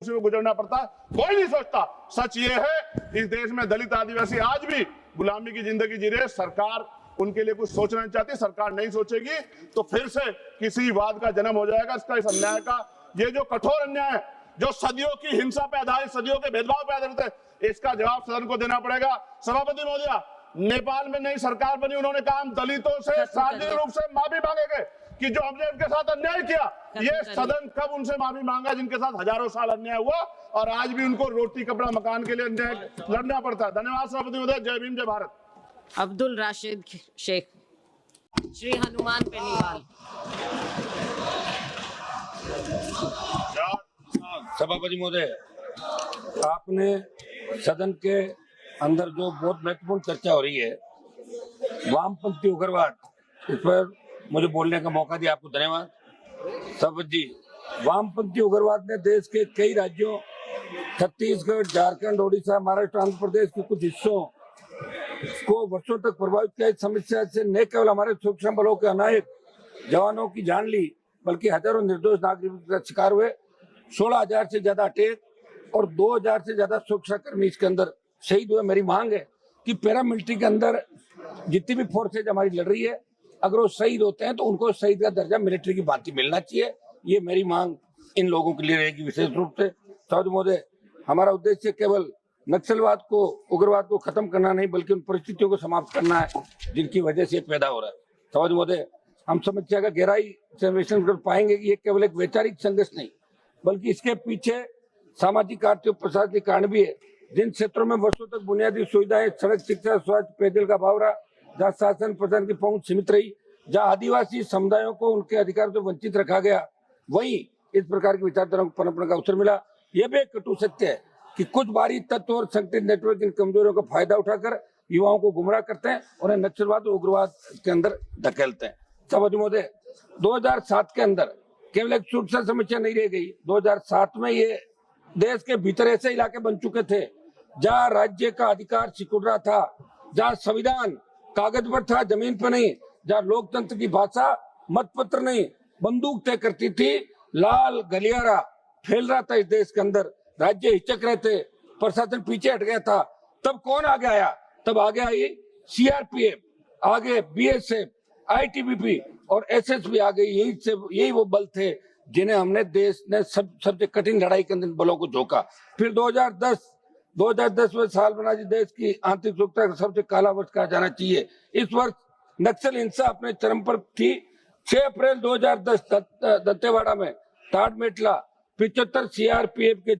से गुजरना पड़ता है, कोई नहीं सोचता। सच ये है इस देश में दलित आदिवासी आज भी गुलामी की जिंदगी जी रहे। सरकार उनके लिए कुछ सोचना नहीं चाहती, सरकार नहीं सोचेगी तो फिर से किसी वाद का जन्म हो जाएगा। इसका इस अन्याय का, ये जो कठोर अन्याय है, जो सदियों की हिंसा पे आधारित, सदियों के भेदभाव पे आधारित है, इसका जवाब सदन को देना पड़ेगा। सभापति महोदया, नेपाल में नई सरकार बनी, उन्होंने कहा हम दलितों से सार्वजनिक रूप से माफी मांगेंगे कि जो हमने उनके साथ अन्याय किया। ये सदन कब उनसे माफी मांगा जिनके साथ हजारों साल अन्याय हुआ और आज भी उनको रोटी कपड़ा मकान के लिए अन्याय लड़ना पड़ता है। धन्यवाद सभापति महोदय। जय भीम, जय भारत। अब्दुल राशिद शेख। श्री हनुमान बेनीवाल। सभापति महोदय, आपने सदन के अंदर जो बहुत महत्वपूर्ण चर्चा हो रही है वामपंथी उग्रवाद, इस पर मुझे बोलने का मौका दिया, आपको धन्यवाद। सभापति जी, वामपंथी उग्रवाद ने देश के कई राज्यों छत्तीसगढ़, झारखंड, ओडिशा, महाराष्ट्र, आंध्र प्रदेश के कुछ हिस्सों को वर्षों तक प्रभावित किया। इस समस्या से न केवल हमारे सुरक्षा बलों के अनायक जवानों की जान ली, बल्कि हजारों निर्दोष नागरिकों का शिकार हुए। 16,000 से ज्यादा अटैक और 2,000 से ज्यादा सुरक्षा कर्मी इसके अंदर शहीद हुए। मेरी मांग है कि पैरामिलिट्री के अंदर जितनी भी फोर्सेज हमारी लड़ रही है, अगर वो शहीद होते हैं तो उनको शहीद का दर्जा मिलिट्री की भांति मिलना चाहिए। ये मेरी मांग इन लोगों के लिए रहेगी विशेष रूप से। सभापति महोदय, हमारा उद्देश्य केवल नक्सलवाद को, उग्रवाद को खत्म करना नहीं, बल्कि उन परिस्थितियों को समाप्त करना है जिनकी वजह से पैदा हो रहा है। सभापति महोदय, हम समस्या का गहराई से विश्लेषण कर पाएंगे कि ये केवल एक वैचारिक संघर्ष नहीं, बल्कि इसके पीछे सामाजिक, आर्थिक, प्रशासनिक कारण भी है। जिन क्षेत्रों में वर्षों तक बुनियादी सुविधाएं, सड़क, शिक्षा, स्वास्थ्य, पेयजल का अभाव रहा, जहाँ शासन प्रशासन की पहुंच सीमित रही, जहाँ आदिवासी समुदायों को उनके अधिकार से वंचित रखा गया, वहीं इस प्रकार की विचारधारा को पनपने का अवसर मिला। यह भी एक कटु सत्य है कि कुछ बाहरी तत्व और संगठित नेटवर्क इन कमजोरियों का फायदा उठाकर युवाओं को गुमराह करते हैं, उन्हें नक्सलवाद और उग्रवाद के अंदर धकेलते हैं। सभापति महोदय, 2007 के अंदर केवल एक सुरक्षा समस्या नहीं रह गई। 2007 में ये देश के भीतर ऐसे इलाके बन चुके थे जहाँ राज्य का अधिकार सिकुड़ रहा था, जहाँ संविधान कागज पर था, जमीन पर नहीं, जहाँ लोकतंत्र की भाषा मतपत्र नहीं, बंदूक तय करती थी, लाल गलियारा फैल रहा था इस देश के अंदर, राज्य हिचक रहे थे, प्रशासन पीछे हट गया था। तब कौन आगे आया? तब आगे आई सीआरपीएफ, आगे बीएसएफ, आईटीबीपी और एसएसबी आ गई। यही वो बल थे जिन्हें हमने देश ने सबसे कठिन लड़ाई के अंदर बलों को झोंका। फिर 2010 में साल बना देश की आंतरिक सुरक्षा का सबसे काला वर्ष कहा जाना चाहिए। इस वर्ष नक्सल हिंसा अपने चरम पर थी। 6 अप्रैल 2010 दंतेवाड़ा में ताड़मेटला 75 सीआरपीएफ के